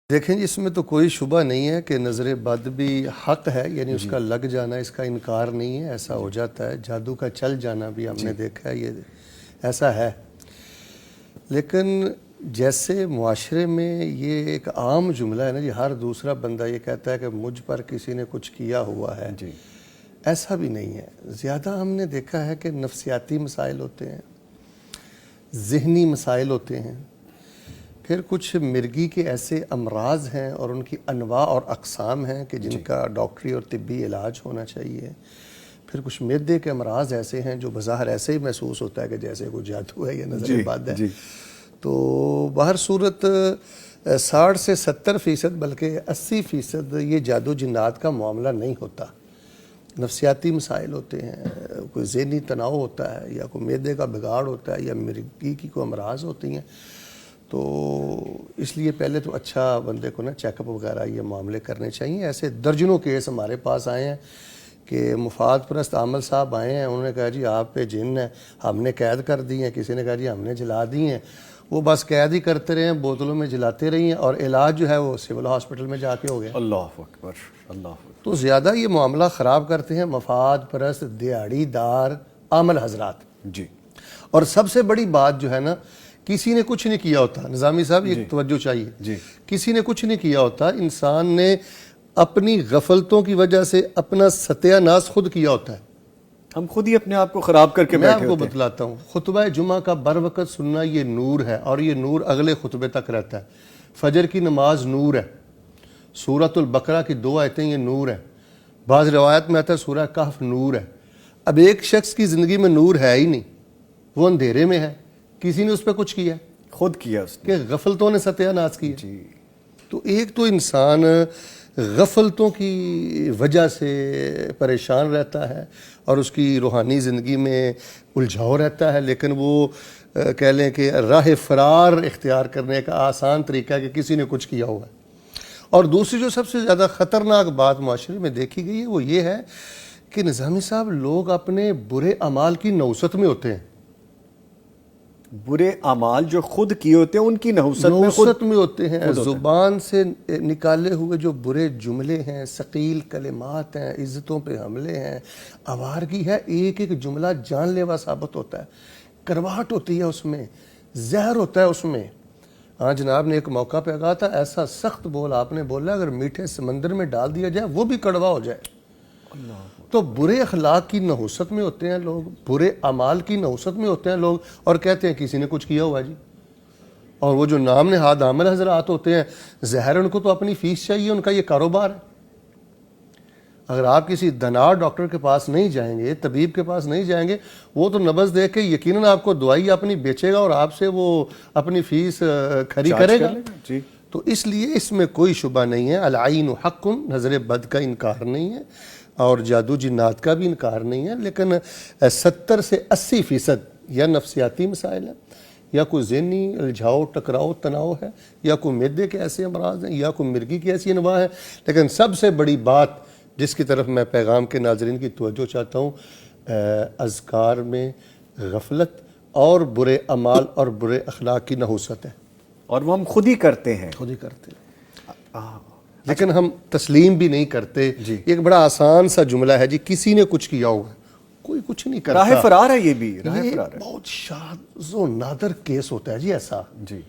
دیکھیں جی، اس میں تو کوئی شبہ نہیں ہے کہ نظر بد بھی حق ہے، یعنی اس کا لگ جانا اس کا انکار نہیں ہے، ایسا ہو جاتا ہے۔ جادو کا چل جانا بھی ہم نے دیکھا ہے، یہ ایسا ہے۔ لیکن جیسے معاشرے میں یہ ایک عام جملہ ہے نا جی، ہر دوسرا بندہ یہ کہتا ہے کہ مجھ پر کسی نے کچھ کیا ہوا ہے، ایسا بھی نہیں ہے۔ زیادہ ہم نے دیکھا ہے کہ نفسیاتی مسائل ہوتے ہیں، ذہنی مسائل ہوتے ہیں، پھر کچھ مرگی کے ایسے امراض ہیں اور ان کی انواع اور اقسام ہیں کہ جن کا ڈاکٹری اور طبی علاج ہونا چاہیے۔ پھر کچھ معدے کے امراض ایسے ہیں جو بظاہر ایسے ہی محسوس ہوتا ہے کہ جیسے کوئی جادو ہے یا نظر بد ہے۔ تو بہر صورت 60 سے 70% بلکہ 80% یہ جادو جنات کا معاملہ نہیں ہوتا۔ نفسیاتی مسائل ہوتے ہیں، کوئی ذہنی تناؤ ہوتا ہے، یا کوئی معدے کا بگاڑ ہوتا ہے، یا مرگی کی کوئی امراض ہوتی ہیں۔ تو اس لیے پہلے تو اچھا بندے کو نا چیک اپ وغیرہ یہ معاملے کرنے چاہیے۔ ایسے درجنوں کیس ہمارے پاس آئے ہیں کہ مفاد پرست عامل صاحب آئے ہیں، انہوں نے کہا جی آپ پہ جن ہے، ہم نے قید کر دی ہیں، کسی نے کہا جی ہم نے جلا دی ہیں۔ وہ بس قید ہی کرتے رہے ہیں، بوتلوں میں جلاتے رہی ہیں، اور علاج جو ہے وہ سول ہاسپٹل میں جا کے ہو گیا۔ اللہ اکبر، اللہ اکبر۔ تو زیادہ یہ معاملہ خراب کرتے ہیں مفاد پرست دیہڑی دار عامل حضرات۔ جی، اور سب سے بڑی بات جو ہے نا، کسی نے کچھ نہیں کیا ہوتا، نظامی صاحب یہ توجہ چاہیے، کسی نے کچھ نہیں کیا ہوتا، انسان نے اپنی غفلتوں کی وجہ سے اپنا ستیہ ناز خود کیا ہوتا ہے۔ ہم خود ہی اپنے آپ کو خراب کر کے میں بیٹھے آپ کو ہوتے ہیں۔ بتلاتا ہوں، خطبہ جمعہ کا بر وقت سننا یہ نور ہے، اور یہ نور اگلے خطبے تک رہتا ہے۔ فجر کی نماز نور ہے، سورۃ البقرہ کی 2 آیتیں یہ نور ہے، بعض روایت میں آتا ہے سورہ کہف نور ہے۔ اب ایک شخص کی زندگی میں نور ہے ہی نہیں، وہ اندھیرے میں ہے، کسی نے اس پہ کچھ کیا، خود کیا اس نے، کہ غفلتوں نے ستیہ ناز کیا۔ جی۔ تو ایک تو انسان غفلتوں کی وجہ سے پریشان رہتا ہے اور اس کی روحانی زندگی میں الجھاؤ رہتا ہے، لیکن وہ کہہ لیں کہ راہ فرار اختیار کرنے کا آسان طریقہ ہے کہ کسی نے کچھ کیا ہوا ہے۔ اور دوسری جو سب سے زیادہ خطرناک بات معاشرے میں دیکھی گئی ہے وہ یہ ہے کہ نظامی صاحب لوگ اپنے برے اعمال کی نوست میں ہوتے ہیں، برے اعمال جو خود کیے ہوتے ہیں ان کی نحوست میں ہوتے ہیں۔ زبان سے نکالے ہوئے جو برے جملے ہیں، ثقیل کلمات ہیں، عزتوں پہ حملے ہیں، آوارگی ہے، ایک ایک جملہ جان لیوا ثابت ہوتا ہے، کرواہٹ ہوتی ہے اس میں، زہر ہوتا ہے اس میں۔ ہاں جناب نے ایک موقع پہ کہا تھا ایسا سخت بول آپ نے بولا اگر میٹھے سمندر میں ڈال دیا جائے وہ بھی کڑوا ہو جائے۔ تو برے اخلاق کی نحوست میں ہوتے ہیں لوگ، برے اعمال کی نحوست میں ہوتے ہیں لوگ، اور کہتے ہیں کسی نے کچھ کیا ہوا جی۔ اور وہ جو نام نہاد عامل حضرات ہوتے ہیں، ظاہر ان کو تو اپنی فیس چاہیے، ان کا یہ کاروبار ہے۔ اگر آپ کسی دنار ڈاکٹر کے پاس نہیں جائیں گے، طبیب کے پاس نہیں جائیں گے، وہ تو نبض دے کے یقیناً آپ کو دوائی اپنی بیچے گا اور آپ سے وہ اپنی فیس کھری کرے گا۔ جی۔ تو اس لیے اس میں کوئی شبہ نہیں ہے، العین حق، نظر بد کا انکار نہیں ہے اور جادو جنات کا بھی انکار نہیں ہے، لیکن 70 سے 80% یا نفسیاتی مسائل ہیں، یا کوئی ذہنی الجھاؤ ٹکراؤ تناؤ ہے، یا کوئی معدے کے ایسے امراض ہیں، یا کوئی مرگی کی ایسی انواع ہیں۔ لیکن سب سے بڑی بات جس کی طرف میں پیغام کے ناظرین کی توجہ چاہتا ہوں، اذکار میں غفلت اور برے اعمال اور برے اخلاق کی نحوست ہے، اور وہ ہم خود ہی کرتے ہیں، خود ہی کرتے ہیں، لیکن ہم تسلیم بھی نہیں کرتے۔ ایک بڑا آسان سا جملہ ہے جی، کسی نے کچھ کیا ہوا ہے، کوئی کچھ نہیں کرتا۔ راہ فرار ہے، یہ بھی راہ یہ فرار ہے۔ بہت شاذ و نادر کیس ہوتا ہے جی ایسا، جی۔